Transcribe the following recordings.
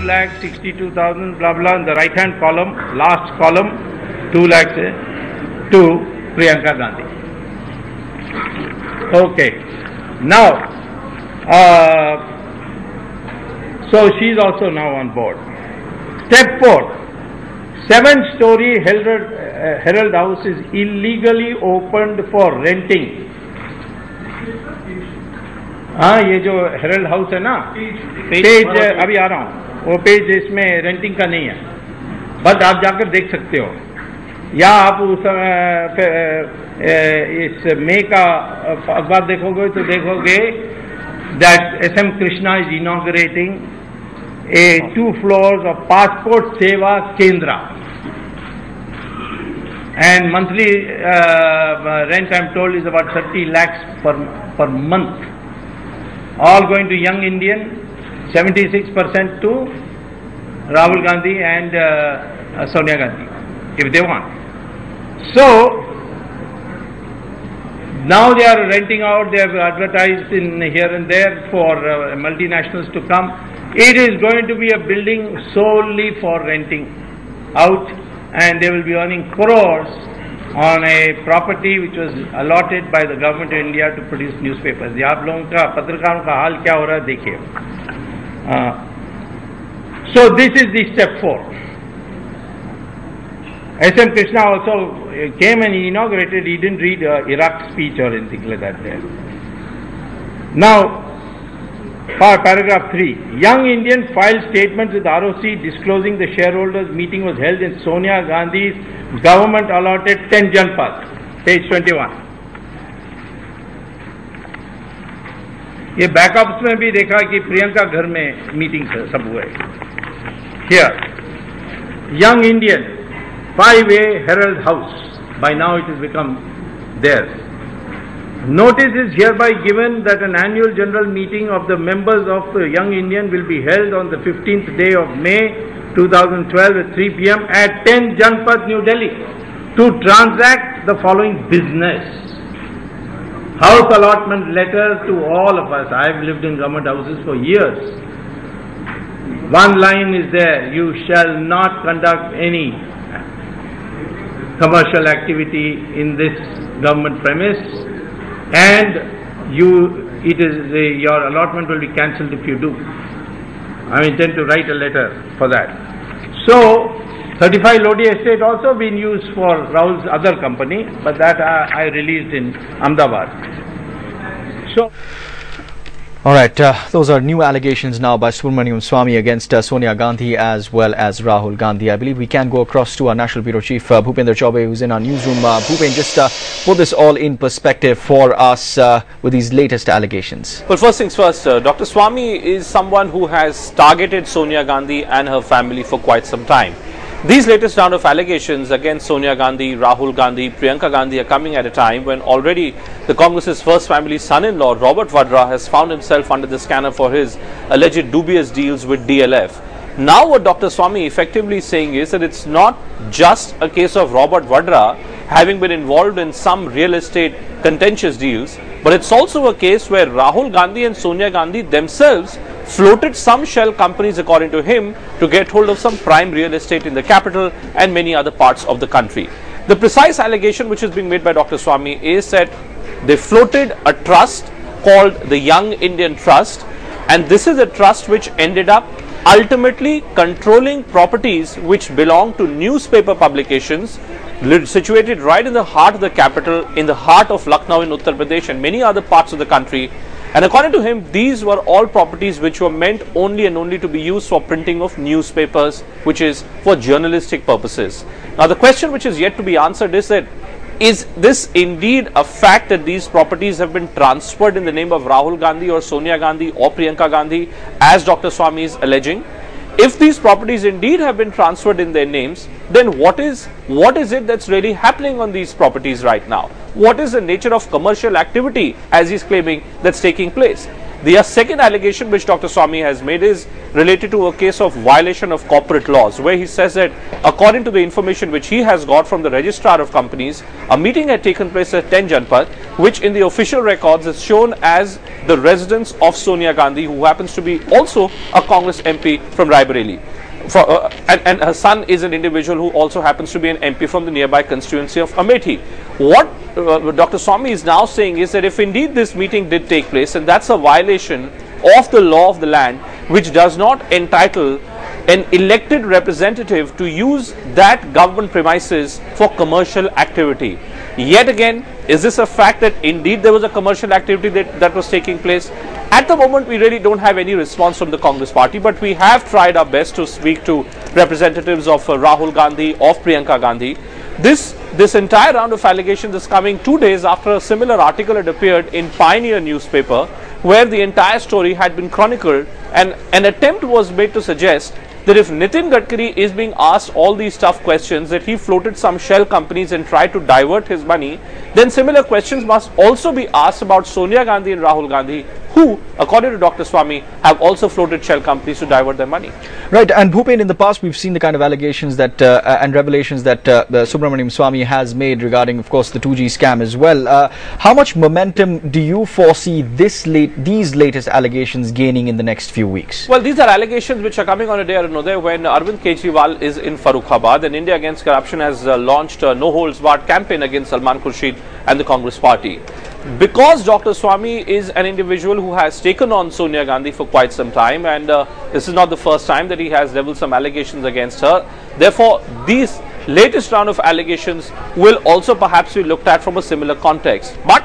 2,62,000 blah blah in the right hand column, last column, 2 lakhs to Priyanka Gandhi. Okay, now so she is also now on board. Step 4, 7-story Herald House is illegally opened for renting. हाँ, ये जो Herald house है ना, page अभी आ रहा हूँ, वो page इसमें रेंटिंग का नहीं है, बट आप जाकर देख सकते हो, या आप उस इस मई का अखबार देखोगे तो देखोगे that SM Krishna is inaugurating a 2 floors of passport seva kendra, and monthly rent I'm told is about 30 lakhs per month. All going to young Indian, 76% to Rahul Gandhi and Sonia Gandhi, if they want. So, now they are renting out, they have advertised in here and there for multinationals to come. It is going to be a building solely for renting out, and they will be earning crores on a property which was allotted by the government of India to produce newspapers. ये आप लोगों का पत्रकारों का हाल क्या हो रहा है देखिए. So this is the step 4. SM Krishna also came and he inaugurated. He didn't read Iraq speech or anything like that there. Now, paragraph 3. Young Indian filed statements with ROC disclosing the shareholders meeting was held in Sonia Gandhi's government allotted 10 Janpath, page 21. ये backups में भी देखा कि प्रियंका घर में meeting सब हुए. Here, Young Indian, 5A Herald House. By now it has become theirs. Notice is hereby given that an annual general meeting of the members of the Young Indian will be held on the 15th day of May 2012 at 3 p.m. at 10 Janpath, New Delhi, to transact the following business. House allotment letters to all of us. I have lived in government houses for years. One line is there: you shall not conduct any commercial activity in this government premise, and your allotment will be cancelled if you do. I intend to write a letter for that. So, 35 Lodi estate also been used for Rahul's other company, but that I released in Ahmedabad. So. All right, those are new allegations now by Swamy and Swamy against Sonia Gandhi as well as Rahul Gandhi. I believe we can go across to our National Bureau Chief Bhupendra Chaubey, who's in our newsroom. Bhupen, just put this all in perspective for us with these latest allegations. Well, first things first, Dr. Swamy is someone who has targeted Sonia Gandhi and her family for quite some time. These latest round of allegations against Sonia Gandhi, Rahul Gandhi, Priyanka Gandhi are coming at a time when already the Congress's first family son-in-law, Robert Vadra, has found himself under the scanner for his alleged dubious deals with DLF. Now what Dr. Swamy effectively is saying is that it's not just a case of Robert Vadra having been involved in some real estate contentious deals, but it's also a case where Rahul Gandhi and Sonia Gandhi themselves floated some shell companies, according to him, to get hold of some prime real estate in the capital and many other parts of the country. The precise allegation which is being made by Dr. Swamy is that they floated a trust called the Young Indian Trust, and this is a trust which ended up ultimately controlling properties which belong to newspaper publications situated right in the heart of the capital, in the heart of Lucknow in Uttar Pradesh and many other parts of the country. And according to him, these were all properties which were meant only and only to be used for printing of newspapers, which is for journalistic purposes. Now, the question which is yet to be answered is that, is this indeed a fact that these properties have been transferred in the name of Rahul Gandhi or Sonia Gandhi or Priyanka Gandhi, as Dr. Swamy is alleging? If these properties indeed have been transferred in their names, then what is it that's really happening on these properties right now? What is the nature of commercial activity, as he's claiming, that's taking place? The second allegation which Dr. Swamy has made is related to a case of violation of corporate laws, where he says that according to the information which he has got from the registrar of companies, a meeting had taken place at 10 Janpat, which in the official records is shown as the residence of Sonia Gandhi, who happens to be also a Congress MP from Raebareli. And her son is an individual who also happens to be an MP from the nearby constituency of Amethi. What Dr. Swamy is now saying is that if indeed this meeting did take place, and that's a violation of the law of the land, which does not entitle an elected representative to use that government premises for commercial activity. Yet again, is this a fact that indeed there was a commercial activity that was taking place? At the moment, we really don't have any response from the Congress party, but we have tried our best to speak to representatives of Rahul Gandhi, of Priyanka Gandhi. This entire round of allegations is coming 2 days after a similar article had appeared in Pioneer newspaper, where the entire story had been chronicled, and an attempt was made to suggest that if Nitin Gadkari is being asked all these tough questions, that he floated some shell companies and tried to divert his money, then similar questions must also be asked about Sonia Gandhi and Rahul Gandhi, who, according to Dr. Swamy, have also floated shell companies to divert their money. Right, and Bhupen, in the past we've seen the kind of allegations that and revelations that Subramaniam Swamy has made regarding, of course, the 2G scam as well. How much momentum do you foresee these latest allegations gaining in the next few weeks? Well, these are allegations which are coming on a day or another when Arvind Kejriwal is in Farrukhabad, and India Against Corruption has launched a no-holds-barred campaign against Salman Khurshid and the Congress party. Because Dr. Swamy is an individual who has taken on Sonia Gandhi for quite some time, and this is not the first time that he has leveled some allegations against her. Therefore, these latest round of allegations will also perhaps be looked at from a similar context. But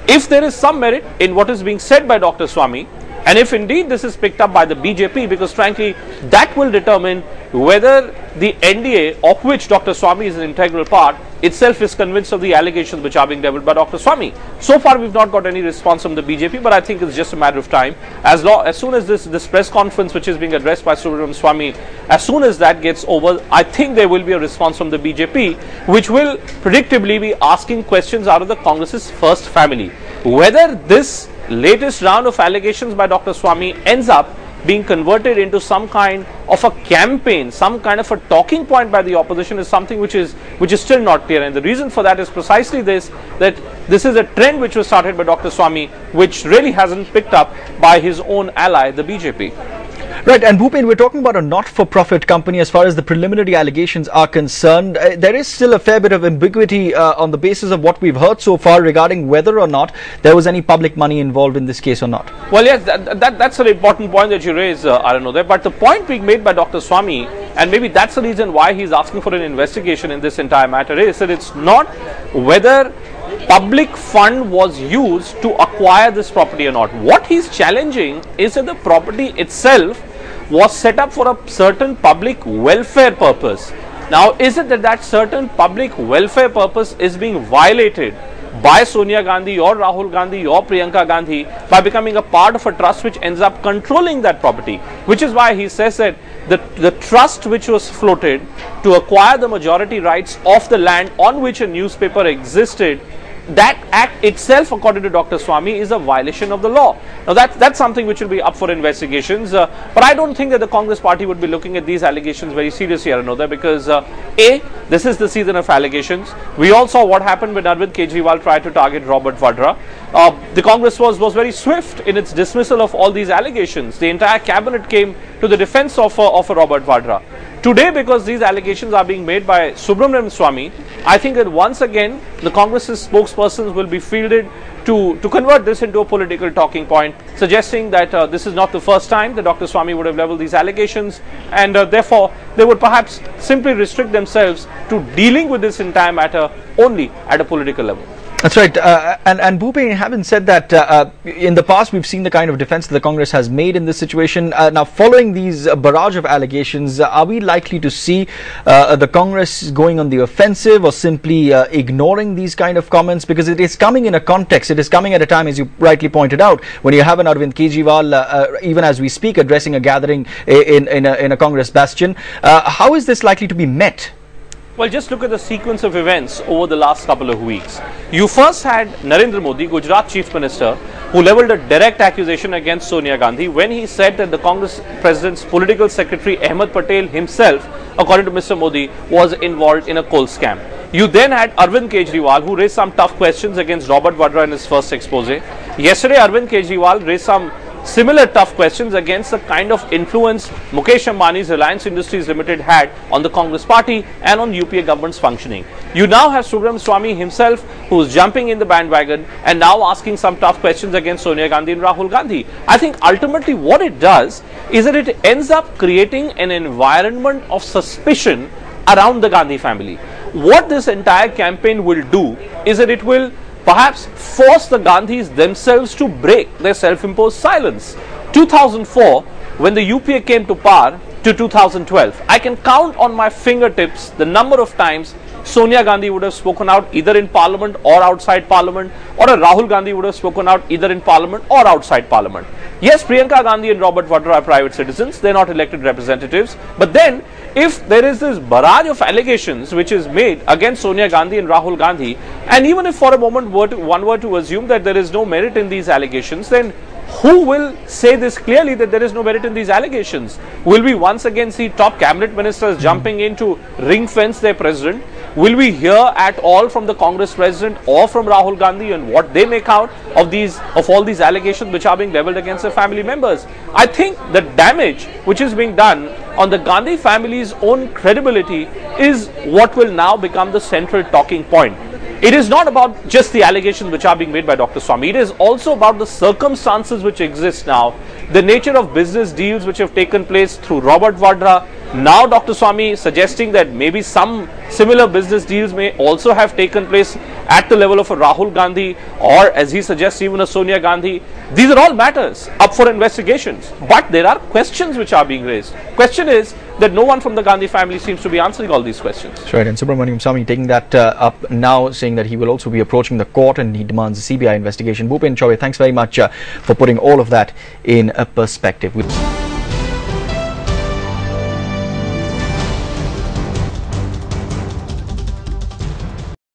if there is some merit in what is being said by Dr. Swamy, and if indeed this is picked up by the BJP, because frankly that will determine whether the NDA, of which Dr. Swamy is an integral part, itself is convinced of the allegations which are being leveled by Dr. Swamy. So far we've not got any response from the BJP, but I think it's just a matter of time. As soon as this press conference which is being addressed by Subramaniam Swamy, as soon as that gets over, I think there will be a response from the BJP, which will predictably be asking questions out of the Congress's first family. Whether this latest round of allegations by Dr. Swamy ends up being converted into some kind of a campaign, some kind of a talking point by the opposition, is something which is still not clear. And the reason for that is precisely this, that this is a trend which was started by Dr. Swamy, which really hasn't picked up by his own ally, the BJP. Right, and Bhupen, we're talking about a not-for-profit company as far as the preliminary allegations are concerned. There is still a fair bit of ambiguity on the basis of what we've heard so far regarding whether or not there was any public money involved in this case or not. Well, yes, that's an important point that you raise, Arunodhay. But the point being made by Dr. Swamy, and maybe that's the reason why he's asking for an investigation in this entire matter, is that it's not whether public fund was used to acquire this property or not. What he's challenging is that the property itself was set up for a certain public welfare purpose. Now, is it that that certain public welfare purpose is being violated by Sonia Gandhi or Rahul Gandhi or Priyanka Gandhi by becoming a part of a trust which ends up controlling that property? Which is why he says that the trust which was floated to acquire the majority rights of the land on which a newspaper existed, that act itself, according to Dr. Swamy, is a violation of the law. Now that's something which will be up for investigations, but I don't think that the Congress party would be looking at these allegations very seriously, Arunodhay, because A, this is the season of allegations. We all saw what happened when Arvind Kejriwal tried to target Robert Vadra. The Congress was very swift in its dismissal of all these allegations. The entire cabinet came to the defense of Robert Vadra. Today, because these allegations are being made by Subramaniam Swamy, I think that once again the Congress's spokespersons will be fielded to convert this into a political talking point, suggesting that this is not the first time that Dr. Swamy would have leveled these allegations, and therefore they would perhaps simply restrict themselves to dealing with this entire matter only at a political level. That's right. And Bhupen, having said that, in the past we've seen the kind of defense that the Congress has made in this situation. Now, following these barrage of allegations, are we likely to see the Congress going on the offensive or simply ignoring these kind of comments? Because it is coming in a context, it is coming at a time, as you rightly pointed out, when you have an Arvind Kejriwal, even as we speak, addressing a gathering in a Congress bastion. How is this likely to be met? Well, just look at the sequence of events over the last couple of weeks. You first had Narendra Modi, Gujarat Chief Minister, who levelled a direct accusation against Sonia Gandhi when he said that the Congress President's political secretary Ahmed Patel himself, according to Mr. Modi, was involved in a coal scam. You then had Arvind Kejriwal, who raised some tough questions against Robert Vadra in his first expose. Yesterday, Arvind Kejriwal raised some similar tough questions against the kind of influence Mukesh Ambani's Reliance Industries Limited had on the Congress party and on UPA government's functioning. You now have Swamy himself, who is jumping in the bandwagon and now asking some tough questions against Sonia Gandhi and Rahul Gandhi. I think ultimately what it does is that it ends up creating an environment of suspicion around the Gandhi family. What this entire campaign will do is that it will perhaps force the Gandhis themselves to break their self-imposed silence. 2004, when the UPA came to power, to 2012, I can count on my fingertips the number of times Sonia Gandhi would have spoken out either in Parliament or outside Parliament, or Rahul Gandhi would have spoken out either in Parliament or outside Parliament. Yes, Priyanka Gandhi and Robert Vadra are private citizens, they are not elected representatives, but then if there is this barrage of allegations which is made against Sonia Gandhi and Rahul Gandhi, and even if for a moment one were to assume that there is no merit in these allegations, then who will say this clearly that there is no merit in these allegations? Will we once again see top cabinet ministers jumping in to ring fence their president? Will we hear at all from the Congress president or from Rahul Gandhi and what they make out of all these allegations which are being levelled against their family members? I think the damage which is being done on the Gandhi family's own credibility is what will now become the central talking point. It is not about just the allegations which are being made by Dr. Swamy. It is also about the circumstances which exist now, the nature of business deals which have taken place through Robert Vadra. Now Dr. Swamy suggesting that maybe some similar business deals may also have taken place at the level of a Rahul Gandhi, or as he suggests even a Sonia Gandhi. These are all matters up for investigations, but there are questions which are being raised. Question is that no one from the Gandhi family seems to be answering all these questions. That's right, and Subramaniam Swamy taking that up now, saying that he will also be approaching the court and he demands a CBI investigation. Bhupen Chaubey, thanks very much for putting all of that in a perspective.